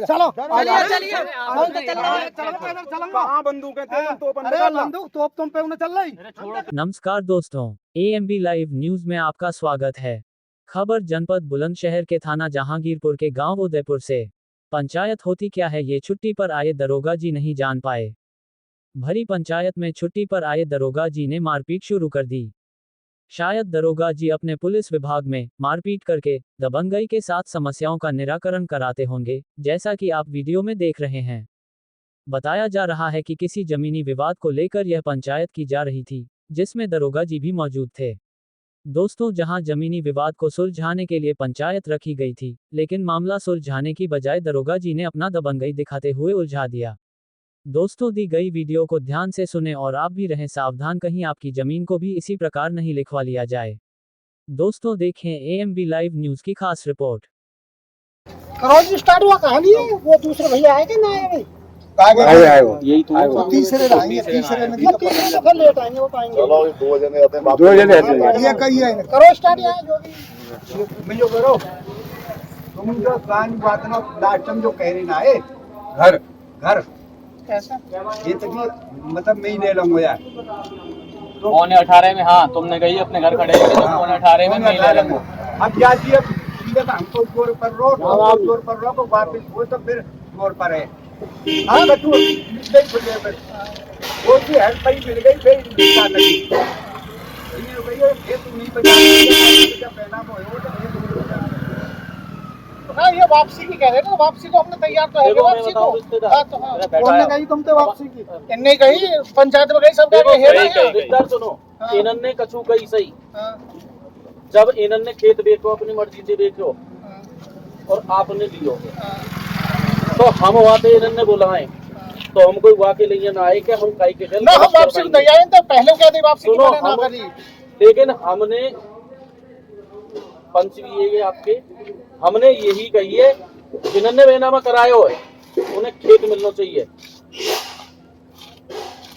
चलो चलिए कहाँ बंदूकें थे? बंदूक तोप तुम पे उन्हें चल रही। नमस्कार दोस्तों, AMB लाइव न्यूज में आपका स्वागत है। खबर जनपद बुलंदशहर के थाना जहांगीरपुर के गांव उदयपुर से। पंचायत होती क्या है ये छुट्टी पर आए दरोगा जी नहीं जान पाए। भरी पंचायत में छुट्टी पर आए दरोगा जी ने मारपीट शुरू कर दी। शायद दरोगा जी अपने पुलिस विभाग में मारपीट करके दबंगई के साथ समस्याओं का निराकरण कराते होंगे, जैसा कि आप वीडियो में देख रहे हैं। बताया जा रहा है कि किसी जमीनी विवाद को लेकर यह पंचायत की जा रही थी, जिसमें दरोगा जी भी मौजूद थे। दोस्तों, जहां जमीनी विवाद को सुलझाने के लिए पंचायत रखी गई थी, लेकिन मामला सुलझाने की बजाय दरोगा जी ने अपना दबंगई दिखाते हुए उलझा दिया। दोस्तों, दी गई वीडियो को ध्यान से सुने और आप भी रहें सावधान, कहीं आपकी जमीन को भी इसी प्रकार नहीं लिखवा लिया जाए। दोस्तों, देखें AMB लाइव न्यूज की खास रिपोर्ट। रोज स्टार्ट हुआ कहानी है। वो दूसरे भैया आए कि ना आए? आए वो यही तो तीसरे आएंगे, तीसरे में फिर लेट आएंगे, वो पाएंगे। चलो दो जने आते हैं, दो जने आते हैं। ये कही है, करो स्टार्ट यहाँ जो भी मैं जो करो। तुम जो कान बात ना लास्ट टाइम जो कह रही ना है घर घर कैसा ये तो मतलब मैं ही ले लूंगा यार। तो 18 में हाँ तुमने गई अपने घर खड़े तो 18 में मैं ले लूंगा। अब क्या जी, अब हमको जोर पर रो, आप जोर पर रो तो वापिस वो तो फिर जोर पर है। हाँ बच्चों वो भी हेल्प ही मिल गई, फिर दिक्कत नहीं। ये हो गई है, ये तू नहीं बचा पहना वो तो हाँ, ये वापसी की कह रहे ना, वापसी को हमने तैयार तो है वापसी को। हाँ तो हाँ उन्होंने कही तुम तो वापसी की, इनने कही पंचायत में गई, सब कह सुनो, इन्होंने कछु कही सही। जब इन्होंने खेत बेचो अपनी मर्जी से बेचो और आपने लियो, तो हम वहाँ पे इन्होंने बुलाए तो हम कोई वहाँ के लिए ना आए कि हम कहीं के ना हम वापसी तैयार तो पहले क्या थी वापसी सुनो हम, लेकिन हमने पंच भी ये आपके हमने यही कही है, जिन्होंने बेनामा कराया है उन्हें खेत मिलना चाहिए।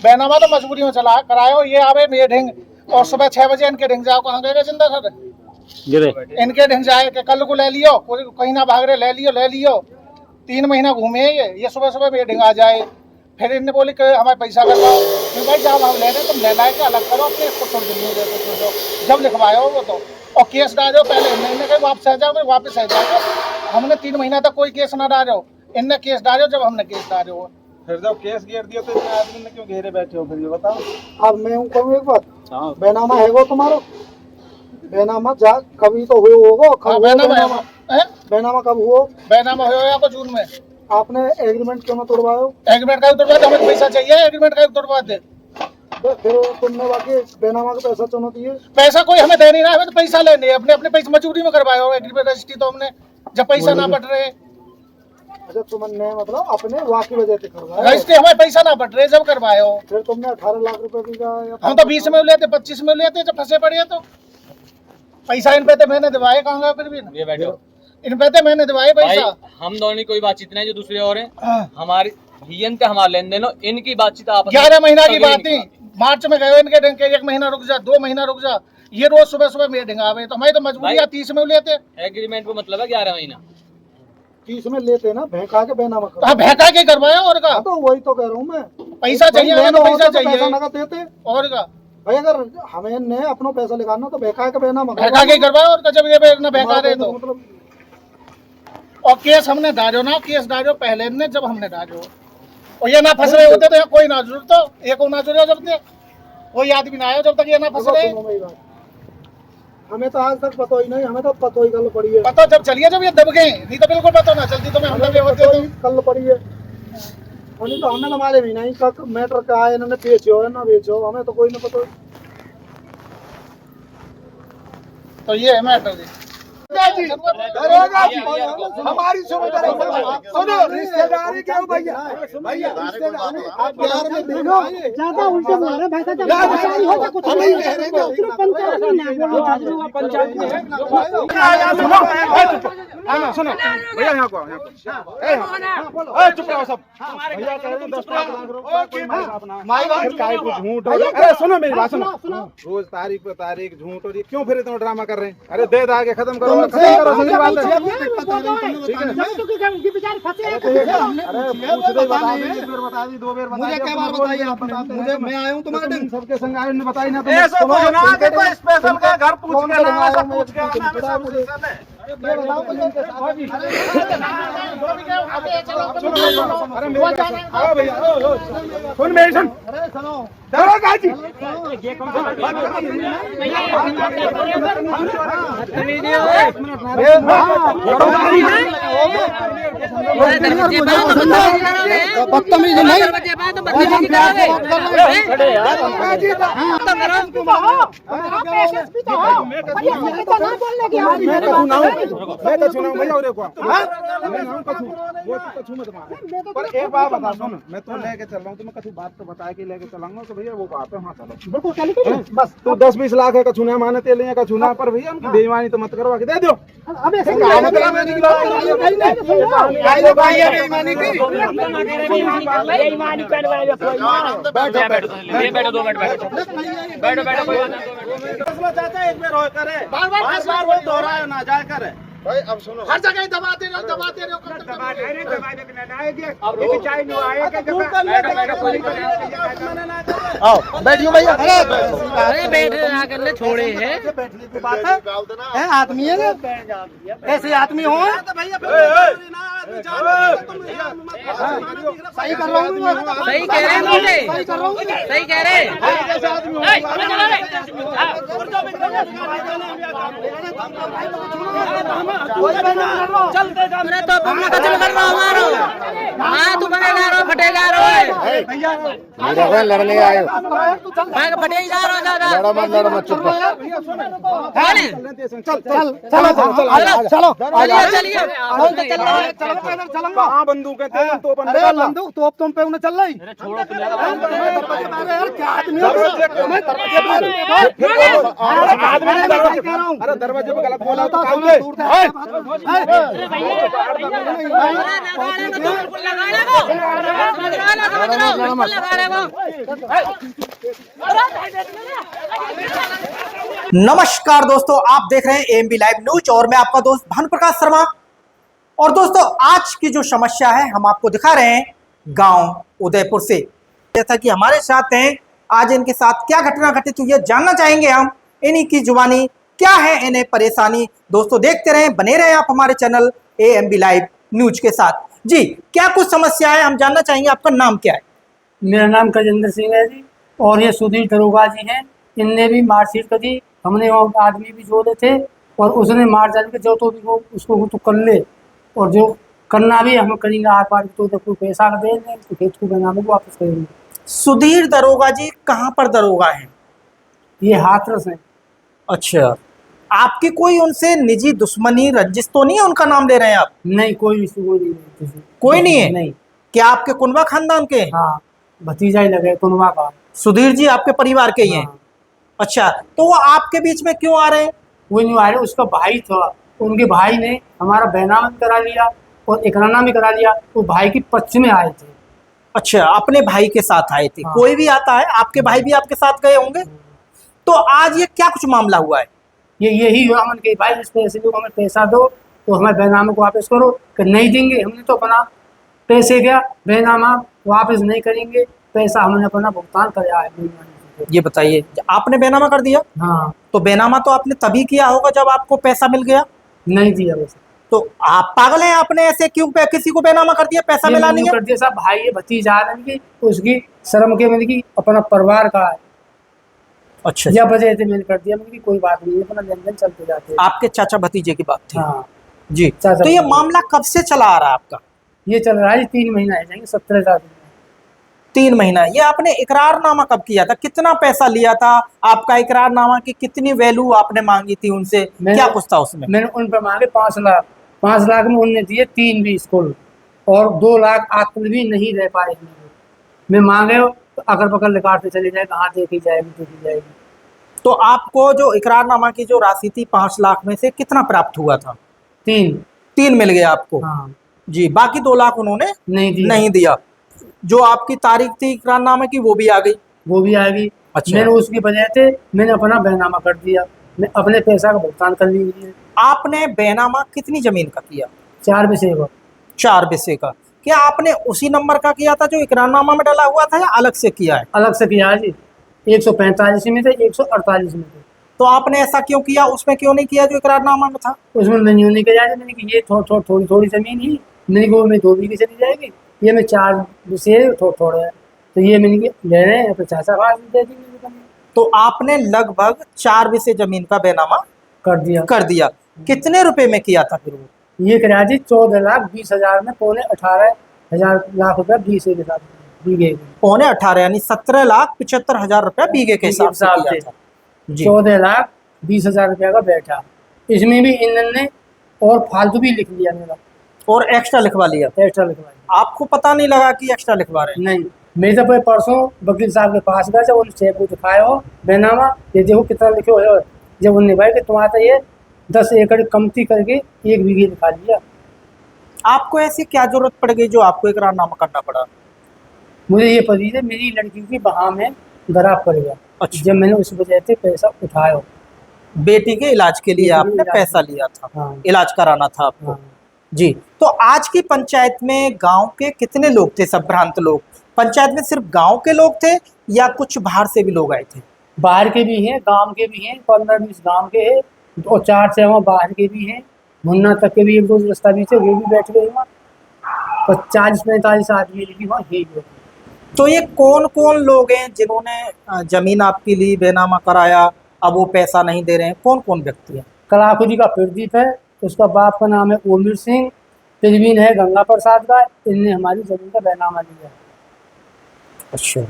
बेनामा तो मजबूरी में चला करायो, ये आवे ये ढेंग और सुबह 6 बजे इनके ढेंग जाओ, कहाँ गए जिंदा सर इनके ढेंग जाए कि कल को ले लियो, कहीं ना भाग रहे ले लियो 3 महीना घूमे ये सुबह सुबह ये ढेंग आ जाए। फिर इनने बोली कि हमारे पैसा करवाओ, फिर भाई जब हम ले रहे तुम ले लाए के अलग करो अपने इसको छोड़ दो, जब लिखवाओ वो तो और केस डालो पहले इनने कहीं वापस आ जाओ, वापस आ जाओ। हमने 3 महीना तक कोई केस ना डालो, इनने केस डालो, जब हमने केस डालो फिर जब केस घेर दिया तो इतने आदमी ने क्यों घेरे बैठे हो, फिर ये बताओ। अब मैं कहूँ एक बात, बेनामा है वो तुम्हारा बेनामा जा कभी तो हुए होगा। बेनामा कब हुआ? बेनामा हुआ को जून में। आपने एग्रीमेंट क्यों ना तोड़वाओ? एग्रीमेंट का तोड़वा दे, हमें पैसा चाहिए, एग्रीमेंट का तोड़वा दे। फिर तुमने बाकी बेनामा का पैसा क्यों दिए? पैसा कोई हमें दे नहीं रहा है, तो पैसा लेने अपने अपने पैसे मजबूरी में करवाओ एग्रीमेंट रजिस्ट्री, तो हमने जब पैसा ना पट रहे। अच्छा तुमने मतलब अपने वाकी वजह से करवाया रजिस्ट्री, हमें पैसा ना पट रहे जब करवाओ। फिर तुमने 18 लाख रुपए दिया? हम तो 20 में लेते, 25 में लेते, जब फंसे पड़े तो पैसा इन पे मैंने दिवाए, कहाँ गया फिर भी ये बैठो इन पे मैंने दिवाए पैसा। हम दोनों कोई बातचीत नहीं, जो दूसरे और हैं हमारी हमारा लेन देन, इनकी बातचीत आप 11 महीना की बात थी। मार्च में गए इनके ढंग के 1 महीना रुक जा, 2 महीना रुक जा, ये रोज सुबह सुबह मेरे ढंगावे, तो हमारी तो मजबूरी है 30 में लेते। एग्रीमेंट को मतलब है 11 महीना 30 में लेते ना, भैंका के बेनामा भैंका के करवाया और का, तो वही तो कह रहा हूँ मैं, पैसा चाहिए तो पैसा चाहिए नगद देते और का भाई। अगर हमें ने अपना पैसा निकालना तो भैंका के बेनामा भैंका के करवाया और का, जब ये ना भैंका रहे तो मतलब। और केस हमने डालो ना, केस डालो पहले ने, जब हमने डालो और ये ना फंस रहे होते तो कोई ना जुड़, तो एक ना जुड़े जब तक कोई आदमी ना आयो, जब तक ये ना फंस रहे। हमें तो आज तक पता ही नहीं, हमें तो पता ही कल पड़ी है। पता जब चलिए जब ये दब गए, नहीं तो बिल्कुल पता ना चलती, तो मैं हम दबे होते तो कल पड़ी है। नहीं तो हमें तो मारे भी नहीं कब मैटर का आए, इन्होंने बेचो है ना बेचो, हमें तो कोई नहीं पता। तो ये है मैटर जी। हमारी सुनो रिश्तेदारी क्यों भैया, भैया रिश्तेदारी आप बिहार में देखो ज्यादा उल्टे बोल रहे भाई साहब, कुछ नहीं कह रहे, पंचायत में सुनो भैया यहाँ को चुप रहो सब। भैया कह रहे हैं 10 लाख रुपए कोई मांग अपना काय को झूठ। अरे सुनो मेरी बात सुनो, रोज तारीख पे तारीख झूठ और ये क्यों फिर इतना ड्रामा कर रहे हैं? अरे दे दागे खत्म करो समझी बात है। अरे बता दी 2 बार मुझे क्या बात बताई आपने? मुझे मैं आया हूँ तुम्हारे दिन सबके संग आए ने बताई ना तो स्पेशल का घर पूछ के ना सब पूछ के सुन मेरी सुन। अरे सुनो चलो गाजी बदतमीज नहीं मैं तो सुना भैया और पर एक बात बता सुन, मैं तो लेके चल रहा हूँ, तो मैं कछु बात तो बता के लेके चलाऊंगा तो भैया वो बात है। वहाँ चलो बस तू 20-20 लाख है कछुना माने तेल या कछुना पर भैया उनकी बेईमानी तो मत करवा के दे दो। बैठो 2 मिनट बैठो एक बार हो करे बार वो दोहराए ना जाए करे। भाई अब सुनो हर जगह दबाते रहो आओ बैठियो भैया। अरे बैठे ना करने छोड़े हैं। बैठने की बात है आदमी है ना ऐसे आदमी हो सही कर रहा हूँ सही कह रहे हैं मुझे, सही कह रहे हैं। अरे तो तुमने कचल कर रहा हमारो हाँ तू बने जा रहा फटे जा रहा लड़ने आए हो, मैं फटे ही जा रहा दादा। लड़ मत चुप चलो चलिए कहाँ बंदूक है तेरे तो अरे बंदूक तोप तुम पे उन्हें चल रही अरे दरवाजे पे गलत बोला तो नमस्कार दोस्तों, आप देख रहे हैं एएमबी लाइव न्यूज और मैं आपका दोस्त भानु प्रकाश शर्मा। और दोस्तों आज की जो समस्या है हम आपको दिखा रहे हैं गांव उदयपुर से। जैसा कि हमारे साथ हैं, आज इनके साथ क्या घटना घटित हुई है जानना चाहेंगे हम, इन्हीं की जुबानी क्या है इन्हें परेशानी। दोस्तों देखते रहें, बने रहें आप हमारे चैनल एएमबी लाइव न्यूज के साथ। जी क्या कुछ समस्या है हम जानना चाहेंगे, आपका नाम क्या है? मेरा नाम गजेंद्र सिंह है जी, और ये सुधीर दरोगा जी हैं। इनने भी मारपीट करी, हमने वो आदमी भी जोड़े थे और उसने मार डाल के जो तो भी वो उसको तो कर ले, और जो करना भी हम करेंगे आर पार तो कोई पैसा दे दें तो खेत को बनाने को वापस करेंगे। सुधीर दरोगा जी कहाँ पर दरोगा है? ये हाथरस है। अच्छा, आपकी कोई उनसे निजी दुश्मनी रंजिश तो नहीं है, उनका नाम ले रहे हैं आप? नहीं, कोई नहीं, कोई नहीं है? नहीं। क्या आपके कुनबा खानदान के? हाँ, भतीजा ही लगे कुनबा का। सुधीर जी आपके परिवार के ही हैं? हाँ। अच्छा, तो वो आपके बीच में क्यों आ रहे हैं? वो नहीं आ रहे, उसका भाई था, उनके भाई ने हमारा बैनामा भी करा लिया और इकराना भी करा लिया। वो भाई के पक्ष में आए थे। अच्छा, अपने भाई के साथ आए थे। हाँ। कोई भी आता है, आपके भाई भी आपके साथ गए होंगे। तो आज ये क्या कुछ मामला हुआ है? यही हुआ मन के भाई इस पैसे दो, हमें पैसा दो तो हमें बैनामा को वापस करो। कि नहीं देंगे, हमने तो अपना पैसे क्या बैनामा वापस नहीं करेंगे, पैसा हमने अपना भुगतान कराया है। ये बताइए, आपने बैनामा कर दिया? हाँ। तो बैनामा तो आपने तभी किया होगा जब आपको पैसा मिल गया। नहीं दिया वैसे। तो आप पागल हैं, आपने ऐसे क्यों किसी को बैनामा कर दिया? पैसा मिला नहीं कर दिया साहब, भाई है, भतीजा है, उसकी शर्म के मैंने की अपना परिवार का है। अच्छा, या वजह से मैंने कर दिया, मैंने कोई बात नहीं, अपना लेन देन चलते जाते हैं। आपके चाचा भतीजे की बात थी? हाँ जी। तो ये मामला कब से चला आ रहा है आपका? ये चल रहा है 3 महीना है, जाएंगे 17,000। 3 महीना। ये आपने इकरारनामा कब किया था? कितना पैसा लिया था? आपका इकरारनामा की कितनी वैल्यू आपने मांगी थी उनसे? क्या कुछ था उसमें? मैंने उन पर मांगे 5 लाख। 5 लाख में उन्होंने दिए 3 भी स्कूल और 2 लाख आत्म भी नहीं रह पाए। मैं मांगे तो अगर पकड़ लिखाते चले जाए, कहाँ देखी जाएगी। तो आपको जो इकरारनामा की जो राशि थी 5 लाख में से कितना प्राप्त हुआ था? 3। 3 मिल गया आपको। हाँ जी, बाकी 2 लाख उन्होंने नहीं दी, नहीं दिया। जो आपकी तारीख थी इकरारनामे की वो भी आ गई। वो भी आ गई। अच्छा। मैंने उसकी वजह से मैंने अपना बैनामा कर दिया, मैं अपने पैसा का भुगतान कर लीजिए। आपने बैनामा कितनी जमीन का किया? 4 विषय का। 4 बिस्से का। क्या आपने उसी नंबर का किया था जो इकरारनामा में डाला हुआ था या अलग से किया है? अलग से किया है जी, 145 में थे, 148 में थे। तो आपने ऐसा क्यों किया, उसमें क्यों नहीं किया जो इकरारनामा में था? उसमें मैंने यूँ नहीं किया, मैंने कि ये थोड़ी थोड़ी जमीन ही मेरी को में 2 बीघे चली जाएगी, ये में 4 विषय थोड़ा है, तो ये मैंने कि ले रहे हैं 50 दे दी। तो आपने लगभग 4 बिस्से जमीन का बैनामा कर दिया। कर दिया। कितने रुपए में किया था फिर वो? ये कराया जी 14,20,000 में, 18,500 लाख रुपया बीघे के साथ, बीघे के। 18.5 यानी 17,75,000 रुपया बीघे के हिसाब से किया था। जी। 14,20,000 रुपया का बैठा। इसमें भी इन्होंने और फालतू भी लिख लिया मेरा, और एक्स्ट्रा लिखवा लिया। एक्स्ट्रा लिखवाया। आपको पता नहीं लगा कि एक्स्ट्रा लिखवा रहे हैं? नहीं, मैं जब परसों वकील साहब के पास गया, जब उन्हें चेक को दिखाया हो बैनामा, ये देखो कितना लिखे हो, जब उन्हें भाई कि तुम्हारा ये 10 एकड़ कमती करके 1 बीघे लिखा लिया। आपको ऐसी क्या जरूरत पड़ गई जो आपको इकरारनामा करना पड़ा? मुझे ये पता है मेरी लड़की की बहा में दरार पड़ गया। अच्छा। जब मैंने उस वजह से पैसा उठाया, बेटी के इलाज के लिए आपने पैसा लिया था। हाँ। इलाज कराना था आपको। हाँ। जी। तो आज की पंचायत में गांव के कितने लोग थे? संभ्रांत लोग। पंचायत में सिर्फ गांव के लोग थे या कुछ बाहर से भी लोग आए थे? बाहर के भी हैं, गांव के भी हैं, 15-20 गांव के हैं और 4-6 बाहर के भी हैं, मुन्ना तक के भी 1-2 रास्ता भी थे, वो भी बैठ गए वहाँ। 40-45 आदमी भी वहाँ ही लोग। तो ये कौन कौन लोग हैं जिन्होंने जमीन आपके लिए बैनामा कराया, अब वो पैसा नहीं दे रहे हैं? कौन कौन व्यक्ति हैं? कलाकुदी का प्रदीप है, उसका बाप का नाम है ओमिर सिंह, प्रवीण है गंगा प्रसाद का, इनने हमारी जमीन का बैनामा लिया। अच्छा।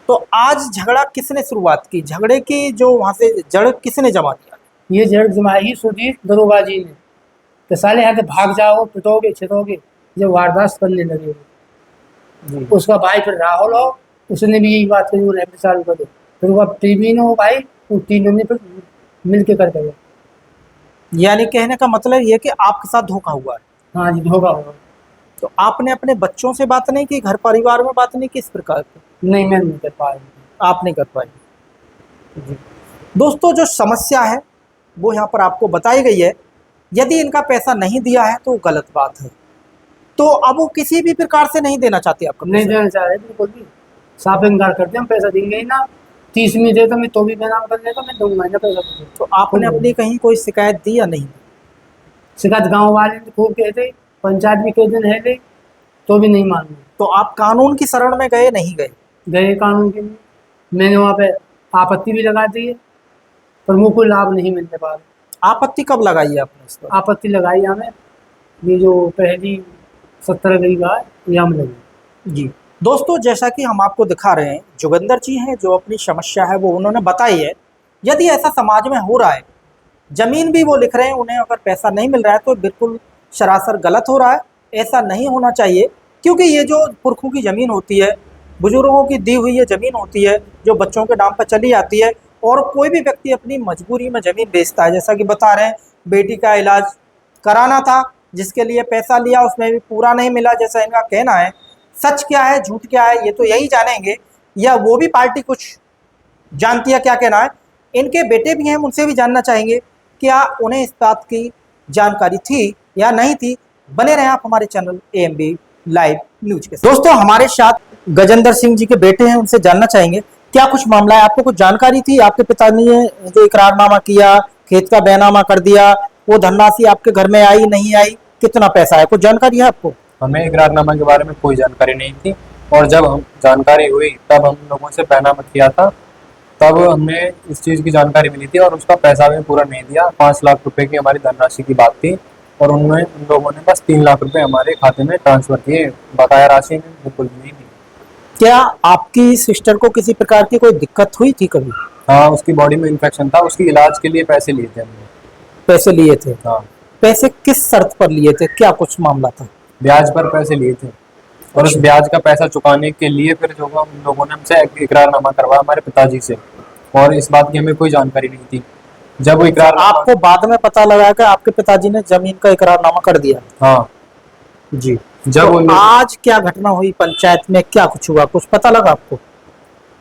तो आज झगड़ा किसने शुरुआत की? झगड़े की जो वहाँ से जड़ किसने जमा दिया? ये जड़ जमाई सुधीर दरोगा जी ने, तो साले यहाँ से भाग जाओ, पिटोगे छिटोगे, जब वारदात करने लगे। उसका भाई फिर राहुल हो, उसने भी यही बात कही, वो रेफरी चालू कर दो। फिर वो प्रवीण हो भाई, उन तीनों ने फिर मिल के कर दिया। यानी कहने का मतलब ये कि आपके साथ धोखा हुआ है? हाँ जी, धोखा हुआ। तो आपने अपने बच्चों से बात नहीं की, घर परिवार में बात नहीं की इस प्रकार की? नहीं, मैं नहीं कर पाया। आप नहीं कर पाए। दोस्तों, जो समस्या है वो यहाँ पर आपको बताई गई है। यदि इनका पैसा नहीं दिया है तो गलत बात है। तो अब वो किसी भी प्रकार से नहीं देना चाहते आपको? नहीं देना चाह रहे, बिल्कुल भी साफ इनकार करते, हम पैसा देंगे ही ना। 30 में दे तो मैं तो भी बैनामा कर लेता, मैं दूंगा ना पैसा। तो आपने अपनी कहीं कोई शिकायत दी या नहीं? शिकायत गाँव वाले खूब कहते, पंचायत भी कई दिन है गई, तो भी नहीं मान। तो आप कानून की शरण में गए नहीं गए? गए कानून के लिए, मैंने वहाँ पे आपत्ति भी लगा दी है, पर मुझे कोई लाभ नहीं मिलने पा रहा। आपत्ति कब लगाई है आपने इस पर? आपत्ति लगाई हमें, ये जो पहली 17 गई बार ये हम लगी। जी। दोस्तों, जैसा कि हम आपको दिखा रहे हैं, जोगिंदर जी हैं जो अपनी समस्या है वो उन्होंने बताई है। यदि ऐसा समाज में हो रहा है, जमीन भी वो लिख रहे हैं, उन्हें अगर पैसा नहीं मिल रहा है तो बिल्कुल सरासर गलत हो रहा है। ऐसा नहीं होना चाहिए, क्योंकि ये जो पुरखों की ज़मीन होती है, बुजुर्गों की दी हुई ये ज़मीन होती है जो बच्चों के नाम पर चली आती है, और कोई भी व्यक्ति अपनी मजबूरी में ज़मीन बेचता है। जैसा कि बता रहे हैं, बेटी का इलाज कराना था, जिसके लिए पैसा लिया, उसमें भी पूरा नहीं मिला जैसा इनका कहना है। सच क्या है झूठ क्या है ये तो यही जानेंगे, या वो भी पार्टी कुछ जानती है क्या कहना है। इनके बेटे भी हैं, उनसे भी जानना चाहेंगे क्या उन्हें इस बात की जानकारी थी या नहीं थी। बने रहें आप हमारे चैनल AMB लाइव न्यूज के साथ। दोस्तों, हमारे साथ गजेंद्र सिंह जी के बेटे हैं, उनसे जानना चाहेंगे क्या कुछ मामला है। आपको कुछ जानकारी थी? आपके पिता ने जो इकरारनामा किया, खेत का बैनामा कर दिया, वो धनराशि आपके घर में आई नहीं आई, कितना पैसा है, कुछ जानकारी है आपको? हमें इकरारनामा के बारे में कोई जानकारी नहीं थी, और जब हम जानकारी हुई तब हम लोगों से बैनामा किया था, तब हमें इस चीज़ की जानकारी मिली थी, और उसका पैसा भी पूरा नहीं दिया। 5 लाख रुपए की हमारी धनराशि की बात थी, और उन लोगों ने बस 3 लाख रुपए हमारे खाते में ट्रांसफर किए, बकाया राशि में बिल्कुल नहीं दी। क्या आपकी सिस्टर को किसी प्रकार की कोई दिक्कत हुई थी कभी? हाँ, उसकी बॉडी में इन्फेक्शन था, उसकी इलाज के लिए पैसे लिए थे हमने। पैसे लिए थे? हाँ। पैसे किस शर्त पर लिए थे, क्या कुछ मामला था? ब्याज पर पैसे लिए थे, और उस ब्याज का पैसा चुकाने के लिए फिर जो हम लोगों ने हमसे इकरारनामा करवाया हमारे पिताजी से, और इस बात की हमें कोई जानकारी नहीं थी। जब वो इकरार आपको बाद में पता लगा कि आपके पिताजी ने जमीन का इकरारनामा कर दिया? हाँ जी। जब तो उन आज क्या घटना हुई पंचायत में, क्या कुछ हुआ, कुछ पता लगा आपको?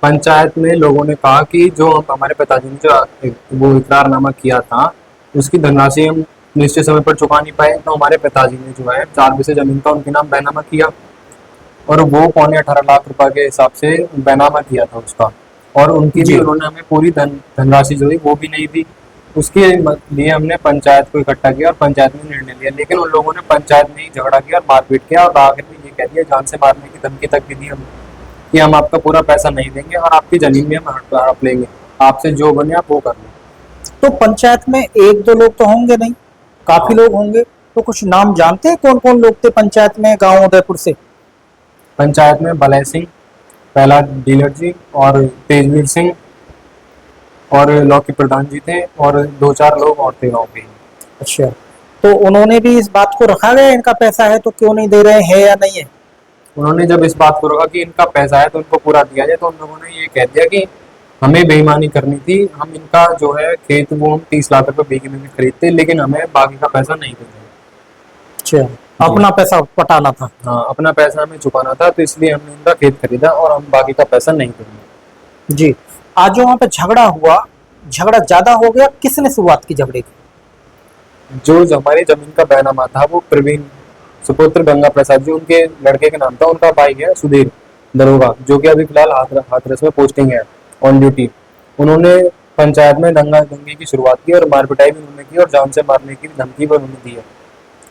पंचायत में लोगों ने कहा कि जो हमारे पिताजी ने जो वो इकरारनामा किया था उसकी धनराशि हम निश्चित समय पर चुका नहीं पाए, तो हमारे पिताजी ने जो है 4 बीघे जमीन का उनके नाम बैनामा किया और वो 18.25 लाख रुपए के हिसाब से बैनामा किया था उसका। और उनकी भी उन्होंने हमें पूरी धनराशि जो है वो भी नहीं दी। उसके लिए हमने पंचायत को इकट्ठा किया और पंचायत में निर्णय लिया, लेकिन उन लोगों ने पंचायत में ही झगड़ा किया और मारपीट किया और आखिर में ये कह दिया, जान से मारने की धमकी तक भी दी हम कि हम आपका पूरा पैसा नहीं देंगे और आपकी जमीन भी हम हड़प लेंगे, आपसे जो बने आप वो कर लो। तो पंचायत में 1-2 लोग तो होंगे नहीं, काफी लोग होंगे, तो कुछ नाम जानते हैं कौन कौन लोग थे पंचायत में गांव उदयपुर से? पंचायत में बलय सिंह, प्रहलाद डीलर जी और तेजवीर सिंह और लौकी प्रधान जी थे और 2-4 लोग और थे गाँव के। अच्छा, तो उन्होंने भी इस बात को रखा गया इनका पैसा है तो क्यों नहीं दे रहे हैं या नहीं है? उन्होंने जब इस बात को रखा कि इनका पैसा है तो इनको पूरा दिया जाए, तो उन लोगों ने ये कह दिया कि हमें बेईमानी करनी थी, हम इनका जो है खेत वो हम 30 लाख रुपए बीघे में भी खरीदते, लेकिन हमें बाकी का पैसा नहीं देंगे। अच्छा, अपना पैसा पटाना था। हाँ, अपना पैसा हमें चुकाना था, तो इसलिए हमने इनका खेत खरीदा और हम बाकी का पैसा नहीं देंगे। जी। आज जो वहाँ पे झगड़ा हुआ, झगड़ा ज्यादा हो गया, किसने शुरुआत की झगड़े की? जो हमारी जमीन का बैनामा था वो प्रवीण सुपुत्र गंगा प्रसाद जी, उनके लड़के के नाम था, उनका भाई है सुधीर दरोगा, जो कि अभी फिलहाल हाथरस में पोस्टिंग है ऑन ड्यूटी। उन्होंने पंचायत में दंगा दंगे की शुरुआत की और मारपिटाई भी उन्होंने की और जान से मारने की धमकी भी उन्होंने दी है।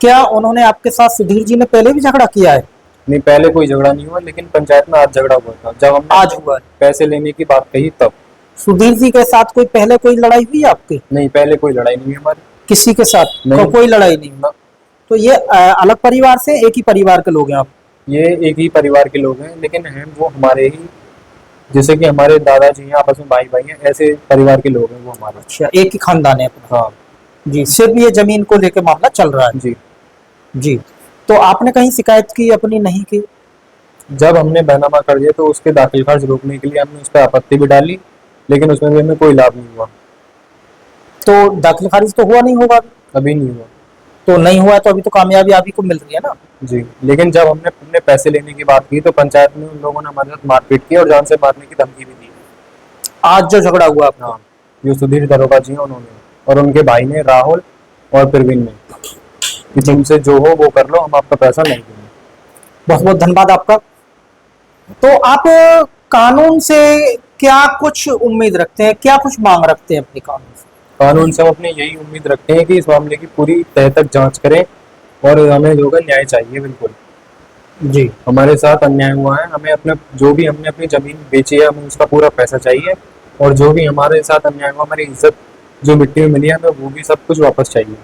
क्या उन्होंने आपके साथ सुधीर जी ने पहले भी झगड़ा किया है? नहीं, पहले कोई झगड़ा नहीं हुआ, लेकिन पंचायत में आज झगड़ा हुआ था, जब हमने आज हुआ? पैसे लेने की बात कही तब। सुधीर जी के साथ कोई पहले कोई लड़ाई हुई है आपकी? नहीं, पहले कोई लड़ाई नहीं हुई हमारी किसी के साथ नहीं। कोई लड़ाई नहीं हुआ? तो ये अलग परिवार से, एक ही परिवार के लोग हैं आप? ये एक ही परिवार के लोग हैं, लेकिन हैं वो हमारे ही, जैसे कि हमारे दादाजी हैं, आपस में भाई भाई हैं, ऐसे परिवार के लोग हैं वो हमारे। अच्छा, एक ही खानदान है अपना? हाँ जी। सिर्फ ये जमीन को लेकर मामला चल रहा है? जी। जी। तो आपने कहीं शिकायत की अपनी? नहीं की? जब हमने बैनामा कर दिया तो उसके दाखिल खर्च रोकने के लिए हमने उस पर आपत्ति भी डाली, लेकिन उसमें भी हमें कोई लाभ नहीं हुआ। तो दाखिल खारिज तो हुआ नहीं होगा? अभी नहीं हुआ। तो नहीं हुआ तो अभी तो कामयाबी आप ही को मिल रही है ना? जी, लेकिन जब हमने अपने पैसे लेने की बात की तो पंचायत में उन लोगों ने हमारे साथ मारपीट की और जान से मारने की धमकी भी दी। आज जो झगड़ा हुआ अपना? हाँ, जो सुधीर दरोगा जी हैं उन्होंने और उनके भाई ने, राहुल और प्रवीण ने, कि तुमसे जो हो वो कर लो, हम आपका पैसा नहीं देंगे। बहुत बहुत धन्यवाद आपका। तो आप कानून से क्या कुछ उम्मीद रखते हैं, क्या कुछ मांग रखते हैं अपने कानून से? कानून से हम अपनी यही उम्मीद रखते हैं कि इस मामले की पूरी तह तक जांच करें और हमें जो है न्याय चाहिए। बिल्कुल जी, हमारे साथ अन्याय हुआ है, हमें अपने जो भी हमने अपनी जमीन बेची है हमें उसका पूरा पैसा चाहिए, और जो भी हमारे साथ अन्याय हुआ, हमारी इज्जत जो मिट्टी में मिली है हमें वो भी सब कुछ वापस चाहिए।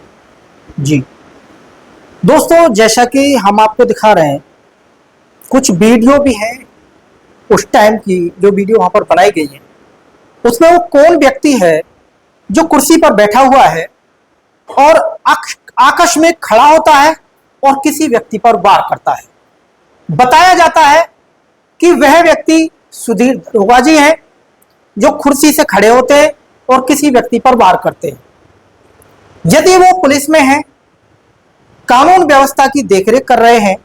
जी दोस्तों, जैसा कि हम आपको दिखा रहे हैं, कुछ वीडियो भी है उस टाइम की, जो वीडियो वहां पर बनाई गई है, उसमें वो कौन व्यक्ति है जो कुर्सी पर बैठा हुआ है और आकस्मिक खड़ा होता है और किसी व्यक्ति पर वार करता है। बताया जाता है कि वह व्यक्ति सुधीर दरोगा जी हैं, जो कुर्सी से खड़े होते हैं और किसी व्यक्ति पर वार करते हैं। यदि वो पुलिस में हैं, कानून व्यवस्था की देखरेख कर रहे हैं,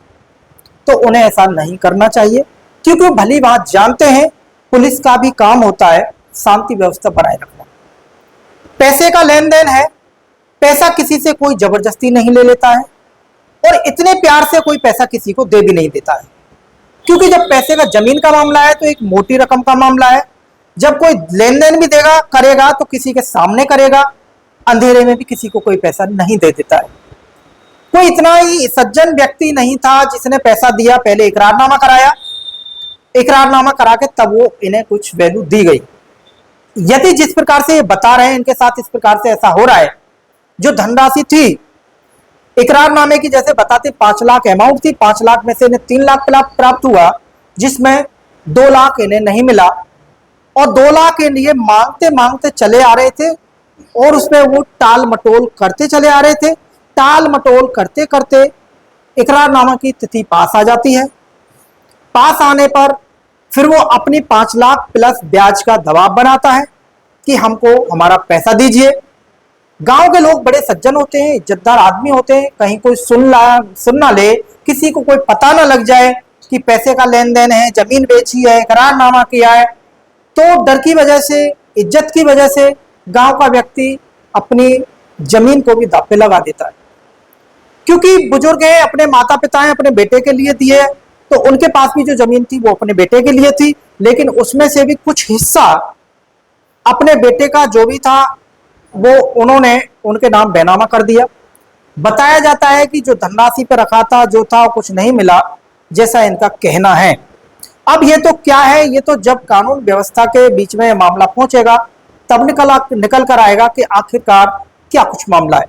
तो उन्हें ऐसा नहीं करना चाहिए, क्योंकि भली बात जानते हैं पुलिस का भी काम होता है शांति व्यवस्था बनाए रखना। पैसे का लेन देन है, पैसा किसी से कोई जबरदस्ती नहीं ले लेता है और इतने प्यार से कोई पैसा किसी को दे भी नहीं देता है, क्योंकि जब पैसे का जमीन का मामला है तो एक मोटी रकम का मामला है। जब कोई लेन देन भी देगा करेगा तो किसी के सामने करेगा, अंधेरे में भी किसी को कोई पैसा नहीं दे देता है। कोई इतना ही सज्जन व्यक्ति नहीं था जिसने पैसा दिया, पहले इकरारनामा कराया, इकरारनामा करा के तब वो इन्हें कुछ वैल्यू दी गई। यदि जिस प्रकार से ये बता रहे हैं इनके साथ इस प्रकार से ऐसा हो रहा है, जो धनराशि थी इकरारनामे की, जैसे बताते 5 लाख अमाउंट थी, 5 लाख में से इन्हें 3 लाख प्राप्त हुआ, जिसमें 2 लाख इन्हें नहीं मिला और 2 लाख के लिए मांगते मांगते चले आ रहे थे और उसमें वो टाल मटोल करते चले आ रहे थे। टाल मटोल करते करते इकरारनामा की तिथि पास आ जाती है। पास आने पर फिर वो अपनी 5 लाख प्लस ब्याज का दबाव बनाता है कि हमको हमारा पैसा दीजिए, गांव के लोग बड़े सज्जन होते हैं, इज्जतदार आदमी होते हैं, कहीं कोई सुन ना ले, किसी को कोई पता ना लग जाए कि पैसे का लेन देन है, जमीन बेची है, करारनामा किया है, तो डर की वजह से, इज्जत की वजह से गांव का व्यक्ति अपनी जमीन को भी दांव पे लगा देता है। क्योंकि बुजुर्ग हैं, अपने माता पिता हैं, अपने बेटे के लिए दिए, तो उनके पास भी जो जमीन थी वो अपने बेटे के लिए थी, लेकिन उसमें से भी कुछ हिस्सा अपने बेटे का जो भी था वो उन्होंने उनके नाम बेनामा कर दिया। बताया जाता है कि जो धनराशि पर रखा था, जो था वो कुछ नहीं मिला, जैसा इनका कहना है। अब ये तो क्या है, ये तो जब कानून व्यवस्था के बीच में मामला पहुंचेगा तब निकल कर आएगा कि आखिरकार क्या कुछ मामला है।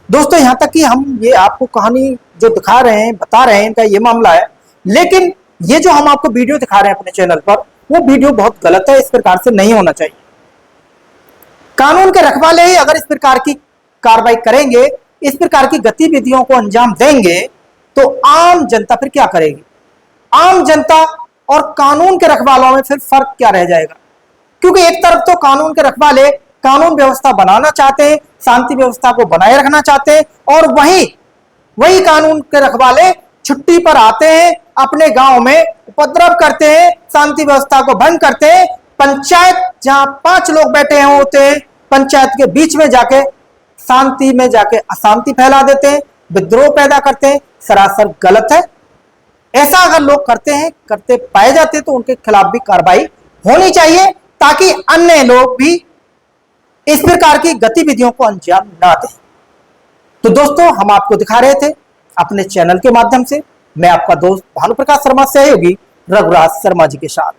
दोस्तों, यहाँ तक कि हम ये आपको कहानी जो दिखा रहे हैं, बता रहे हैं, इनका ये मामला है, लेकिन ये जो हम आपको वीडियो दिखा रहे हैं अपने चैनल पर, वो वीडियो बहुत गलत है, इस प्रकार से नहीं होना चाहिए। कानून के रखवाले ही अगर इस प्रकार की कार्रवाई करेंगे, इस प्रकार की गतिविधियों को अंजाम देंगे, तो आम जनता फिर क्या करेगी? आम जनता और कानून के रखवालों में फिर फर्क क्या रह जाएगा? क्योंकि एक तरफ तो कानून के रखवाले कानून व्यवस्था बनाना चाहते हैं, शांति व्यवस्था को बनाए रखना चाहते हैं, और वही कानून के रखवाले छुट्टी पर आते हैं, अपने गांव में उपद्रव करते हैं, शांति व्यवस्था को भंग करते हैं। पंचायत जहां 5 लोग बैठे होते हैं, पंचायत के बीच में जाके शांति में जाके अशांति फैला देते हैं, विद्रोह पैदा करते हैं। सरासर गलत है। ऐसा अगर लोग करते पाए जाते हैं तो उनके खिलाफ भी कार्रवाई होनी चाहिए, ताकि अन्य लोग भी इस प्रकार की गतिविधियों को अंजाम ना दें। तो दोस्तों, हम आपको दिखा रहे थे अपने चैनल के माध्यम से। मैं आपका दोस्त भानुप्रकाश शर्मा, सहयोगी रघुराज शर्मा जी के साथ।